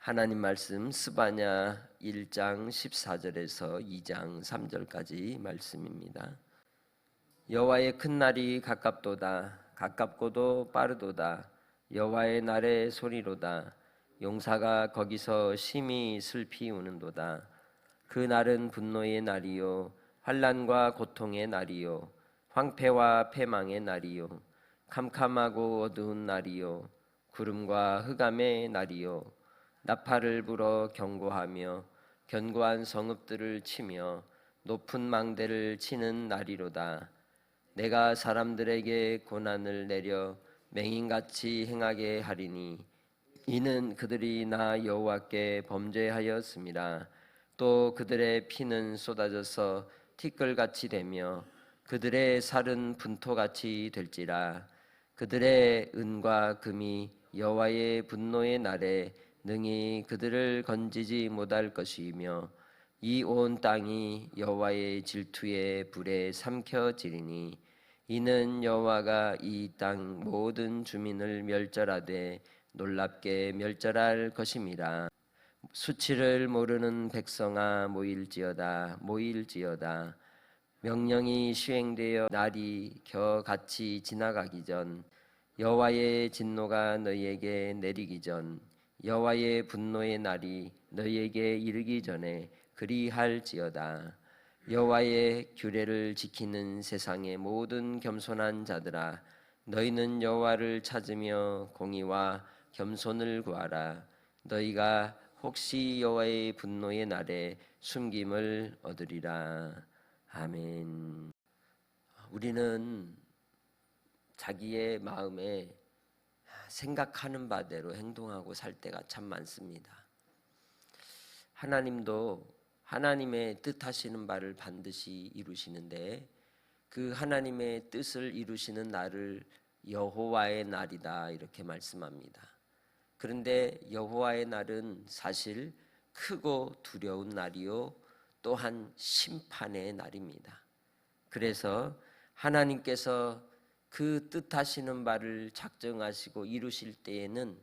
하나님 말씀 스바냐 1장 14절에서 2장 3절까지 말씀입니다. 여호와의 큰 날이 가깝도다. 가깝고도 빠르도다. 여호와의 날의 소리로다. 용사가 거기서 심히 슬피 우는도다. 그 날은 분노의 날이요 환난과 고통의 날이요 황폐와 패망의 날이요 캄캄하고 어두운 날이요 구름과 흑암의 날이요 나팔을 불어 경고하며 견고한 성읍들을 치며 높은 망대를 치는 날이로다. 내가 사람들에게 고난을 내려 맹인같이 행하게 하리니 이는 그들이 나 여호와께 범죄하였음이라. 또 그들의 피는 쏟아져서 티끌같이 되며 그들의 살은 분토같이 될지라. 그들의 은과 금이 여호와의 분노의 날에 능히 그들을 건지지 못할 것이며 이 온 땅이 여호와의 질투의 불에 삼켜지리니 이는 여호와가 이 땅 모든 주민을 멸절하되 놀랍게 멸절할 것임이라. 수치를 모르는 백성아 모일지어다 모일지어다. 명령이 시행되어 날이 겨같이 지나가기 전 여호와의 진노가 너희에게 내리기 전 여호와의 분노의 날이 너희에게 이르기 전에 그리할지어다. 여호와의 규례를 지키는 세상의 모든 겸손한 자들아, 너희는 여호와를 찾으며 공의와 겸손을 구하라. 너희가 혹시 여호와의 분노의 날에 숨김을 얻으리라. 아멘. 우리는 자기의 마음에 생각하는 바대로 행동하고 살 때가 참 많습니다. 하나님도 하나님의 뜻하시는 바를 반드시 이루시는데 그 하나님의 뜻을 이루시는 날을 여호와의 날이다 이렇게 말씀합니다. 그런데 여호와의 날은 사실 크고 두려운 날이요 또한 심판의 날입니다. 그래서 하나님께서 그 뜻하시는 바를 작정하시고 이루실 때에는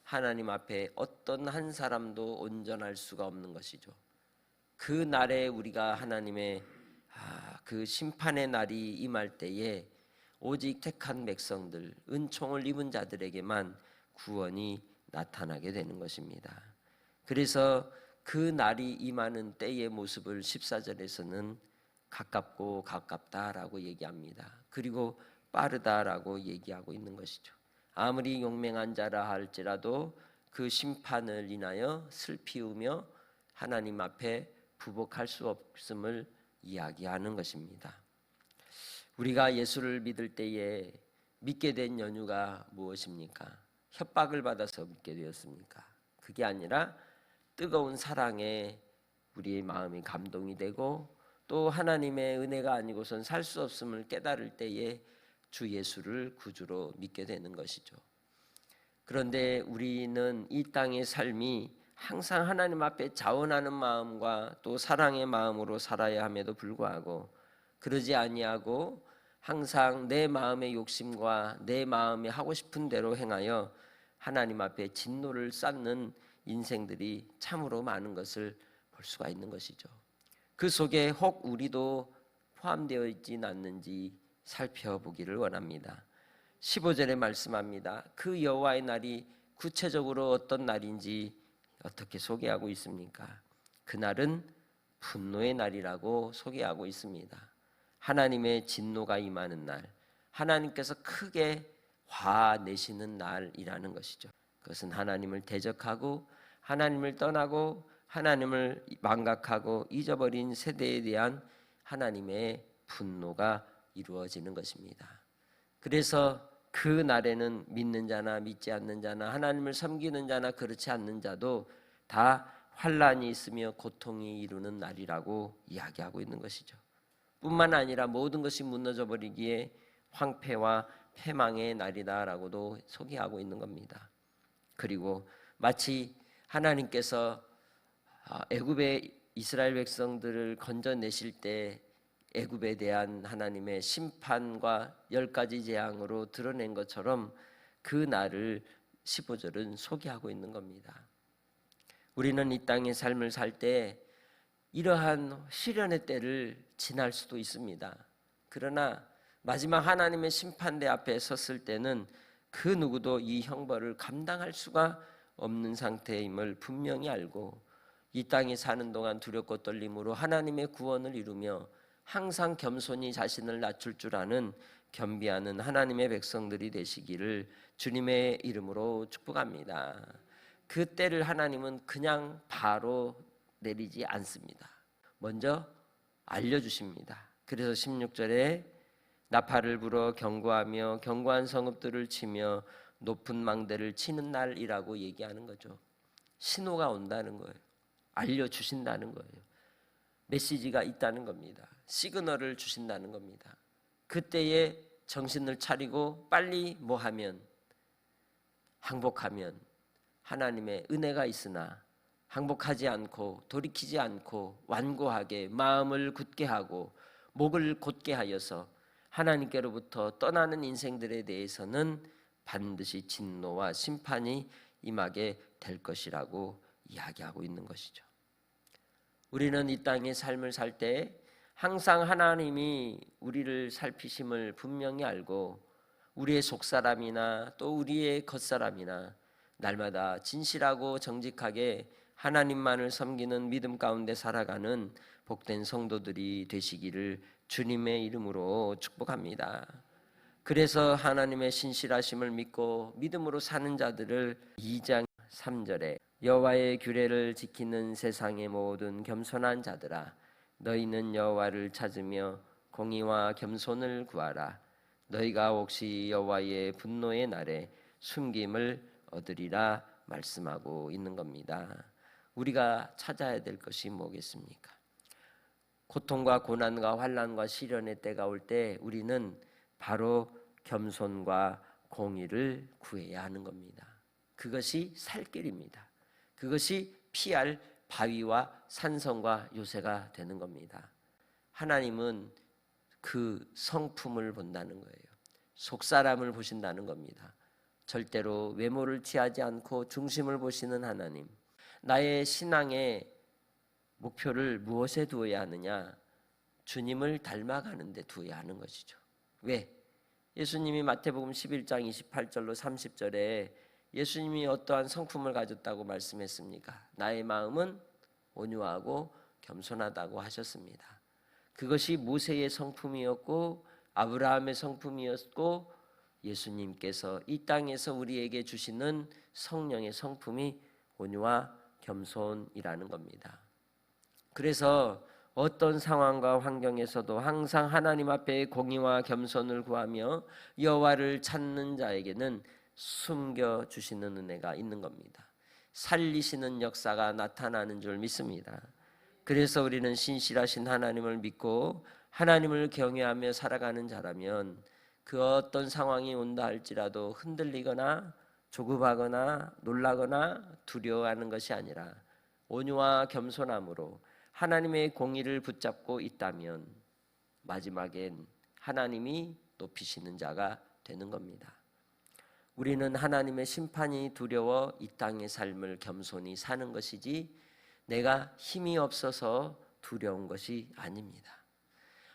하나님 앞에 어떤 한 사람도 온전할 수가 없는 것이죠. 그 날에 우리가 하나님의 그 심판의 날이 임할 때에 오직 택한 백성들, 은총을 입은 자들에게만 구원이 나타나게 되는 것입니다. 그래서 그 날이 임하는 때의 모습을 14절에서는 가깝고 가깝다라고 얘기합니다. 그리고 빠르다라고 얘기하고 있는 것이죠. 아무리 용맹한 자라 할지라도 그 심판을 인하여 슬피우며 하나님 앞에 부복할 수 없음을 이야기하는 것입니다. 우리가 예수를 믿을 때에 믿게 된 연유가 무엇입니까? 협박을 받아서 믿게 되었습니까? 그게 아니라 뜨거운 사랑에 우리의 마음이 감동이 되고 또 하나님의 은혜가 아니고선 살 수 없음을 깨달을 때에 주 예수를 구주로 믿게 되는 것이죠. 그런데 우리는 이 땅의 삶이 항상 하나님 앞에 자원하는 마음과 또 사랑의 마음으로 살아야 함에도 불구하고 그러지 아니하고 항상 내 마음의 욕심과 내 마음이 하고 싶은 대로 행하여 하나님 앞에 진노를 쌓는 인생들이 참으로 많은 것을 볼 수가 있는 것이죠. 그 속에 혹 우리도 포함되어 있지는 않는지 살펴보기를 원합니다. 15절에 말씀합니다. 그 여호와의 날이 구체적으로 어떤 날인지 어떻게 소개하고 있습니까? 그날은 분노의 날이라고 소개하고 있습니다. 하나님의 진노가 임하는 날, 하나님께서 크게 화내시는 날이라는 것이죠. 그것은 하나님을 대적하고 하나님을 떠나고 하나님을 망각하고 잊어버린 세대에 대한 하나님의 분노가 이루어지는 것입니다. 그래서 그 날에는 믿는 자나 믿지 않는 자나 하나님을 섬기는 자나 그렇지 않는 자도 다 환난이 있으며 고통이 이루는 날이라고 이야기하고 있는 것이죠. 뿐만 아니라 모든 것이 무너져 버리기에 황폐와 패망의 날이다라고도 소개하고 있는 겁니다. 그리고 마치 하나님께서 애굽의 이스라엘 백성들을 건져내실 때 애굽에 대한 하나님의 심판과 10가지 재앙으로 드러낸 것처럼 그 날을 15절은 소개하고 있는 겁니다. 우리는 이 땅의 삶을 살 때 이러한 시련의 때를 지날 수도 있습니다. 그러나 마지막 하나님의 심판대 앞에 섰을 때는 그 누구도 이 형벌을 감당할 수가 없는 상태임을 분명히 알고 이 땅에 사는 동안 두렵고 떨림으로 하나님의 구원을 이루며 항상 겸손히 자신을 낮출 줄 아는 겸비하는 하나님의 백성들이 되시기를 주님의 이름으로 축복합니다. 그 때를 하나님은 그냥 바로 내리지 않습니다. 먼저 알려주십니다. 그래서 16절에 나팔을 불어 경고하며 견고한 성읍들을 치며 높은 망대를 치는 날이라고 얘기하는 거죠. 신호가 온다는 거예요. 알려주신다는 거예요. 메시지가 있다는 겁니다. 시그널을 주신다는 겁니다. 그때에 정신을 차리고 빨리 뭐하면, 항복하면 하나님의 은혜가 있으나 항복하지 않고 돌이키지 않고 완고하게 마음을 굳게 하고 목을 곧게 하여서 하나님께로부터 떠나는 인생들에 대해서는 반드시 진노와 심판이 임하게 될 것이라고 이야기하고 있는 것이죠. 우리는 이 땅의 삶을 살 때 항상 하나님이 우리를 살피심을 분명히 알고 우리의 속사람이나 또 우리의 겉사람이나 날마다 진실하고 정직하게 하나님만을 섬기는 믿음 가운데 살아가는 복된 성도들이 되시기를 주님의 이름으로 축복합니다. 그래서 하나님의 신실하심을 믿고 믿음으로 사는 자들을 2장 3절에 여호와의 규례를 지키는 세상의 모든 겸손한 자들아 너희는 여호와를 찾으며 공의와 겸손을 구하라. 너희가 혹시 여호와의 분노의 날에 숨김을 얻으리라 말씀하고 있는 겁니다. 우리가 찾아야 될 것이 뭐겠습니까? 고통과 고난과 환난과 시련의 때가 올 때 우리는 바로 겸손과 공의를 구해야 하는 겁니다. 그것이 살 길입니다. 그것이 피할 바위와 산성과 요새가 되는 겁니다. 하나님은 그 성품을 본다는 거예요. 속사람을 보신다는 겁니다. 절대로 외모를 취하지 않고 중심을 보시는 하나님. 나의 신앙의 목표를 무엇에 두어야 하느냐? 주님을 닮아가는 데 두어야 하는 것이죠. 왜? 예수님이 마태복음 11장 28절로 30절에 예수님이 어떠한 성품을 가졌다고 말씀했습니까? 나의 마음은 온유하고 겸손하다고 하셨습니다. 그것이 모세의 성품이었고 아브라함의 성품이었고 예수님께서 이 땅에서 우리에게 주시는 성령의 성품이 온유와 겸손이라는 겁니다. 그래서 어떤 상황과 환경에서도 항상 하나님 앞에 공의와 겸손을 구하며 여호와를 찾는 자에게는 숨겨주시는 은혜가 있는 겁니다. 살리시는 역사가 나타나는 줄 믿습니다. 그래서 우리는 신실하신 하나님을 믿고 하나님을 경외하며 살아가는 자라면 그 어떤 상황이 온다 할지라도 흔들리거나 조급하거나 놀라거나 두려워하는 것이 아니라 온유와 겸손함으로 하나님의 공의를 붙잡고 있다면 마지막엔 하나님이 높이시는 자가 되는 겁니다. 우리는 하나님의 심판이 두려워 이 땅의 삶을 겸손히 사는 것이지 내가 힘이 없어서 두려운 것이 아닙니다.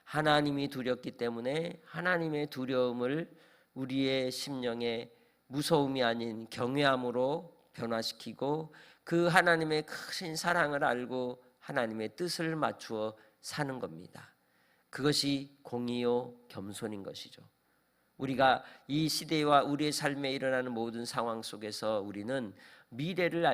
하나님이 두렵기 때문에 하나님의 두려움을 우리의 심령의 무서움이 아닌 경외함으로 변화시키고 그 하나님의 크신 사랑을 알고 하나님의 뜻을 맞추어 사는 겁니다. 그것이 공의요 겸손인 것이죠. 우리가 이 시대와 우리의 삶에 일어나는 모든 상황 속에서 우리는 미래를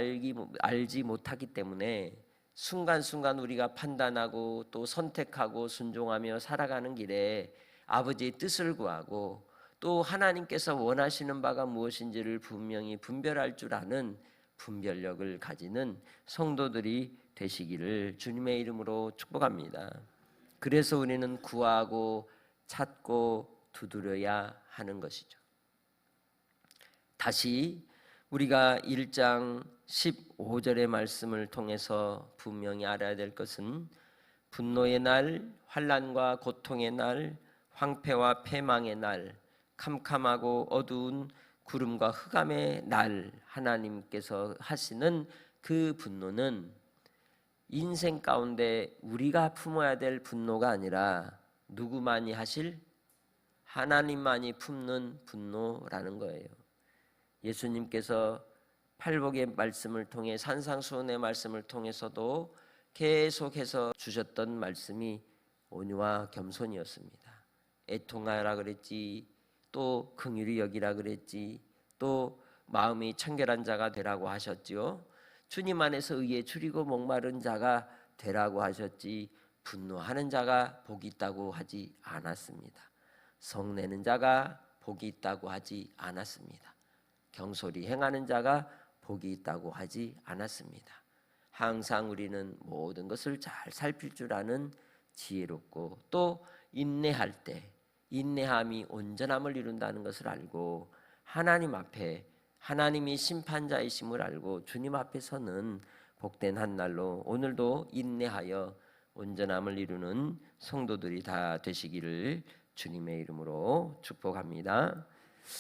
알지 못하기 때문에 순간순간 우리가 판단하고 또 선택하고 순종하며 살아가는 길에 아버지의 뜻을 구하고 또 하나님께서 원하시는 바가 무엇인지를 분명히 분별할 줄 아는 분별력을 가지는 성도들이 되시기를 주님의 이름으로 축복합니다. 그래서 우리는 구하고 찾고 두드려야 하는 것이죠. 다시 우리가 1장 15절의 말씀을 통해서 분명히 알아야 될 것은 분노의 날, 환난과 고통의 날, 황폐와 패망의 날, 캄캄하고 어두운 구름과 흑암의 날 하나님께서 하시는 그 분노는 인생 가운데 우리가 품어야 될 분노가 아니라 누구만이 하실? 하나님만이 품는 분노라는 거예요. 예수님께서 팔복의 말씀을 통해 산상수훈의 말씀을 통해서도 계속해서 주셨던 말씀이 온유와 겸손이었습니다. 애통하라 그랬지, 또 긍휼히 여기라 그랬지, 또 마음이 청결한 자가 되라고 하셨지요. 주님 안에서 의에 줄이고 목마른 자가 되라고 하셨지, 분노하는 자가 복이 있다고 하지 않았습니다. 성내는 자가 복이 있다고 하지 않았습니다. 경솔히 행하는 자가 복이 있다고 하지 않았습니다. 항상 우리는 모든 것을 잘 살필 줄 아는 지혜롭고, 또 인내할 때 인내함이 온전함을 이룬다는 것을 알고, 하나님 앞에 하나님이 심판자이심을 알고 주님 앞에 서는 복된 한 날로 오늘도 인내하여 온전함을 이루는 성도들이 다 되시기를 주님의 이름으로 축복합니다.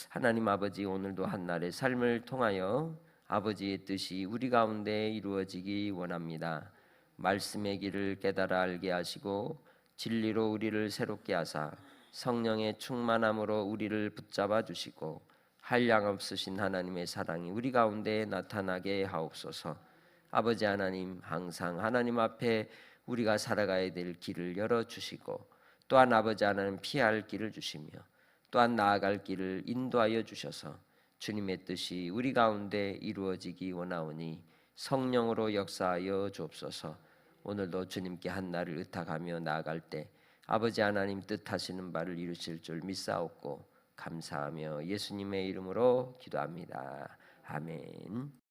하나님 아버지, 오늘도 한날의 삶을 통하여 아버지의 뜻이 우리 가운데 이루어지기 원합니다. 말씀의 길을 깨달아 알게 하시고 진리로 우리를 새롭게 하사 성령의 충만함으로 우리를 붙잡아 주시고 한량없으신 하나님의 사랑이 우리 가운데 나타나게 하옵소서. 아버지 하나님, 항상 하나님 앞에 우리가 살아가야 될 길을 열어주시고, 또한 아버지 하나님 피할 길을 주시며, 또한 나아갈 길을 인도하여 주셔서 주님의 뜻이 우리 가운데 이루어지기 원하오니 성령으로 역사하여 주옵소서. 오늘도 주님께 한날을 의탁하며 나아갈 때 아버지 하나님 뜻하시는 바를 이루실 줄 믿사옵고 감사하며 예수님의 이름으로 기도합니다. 아멘.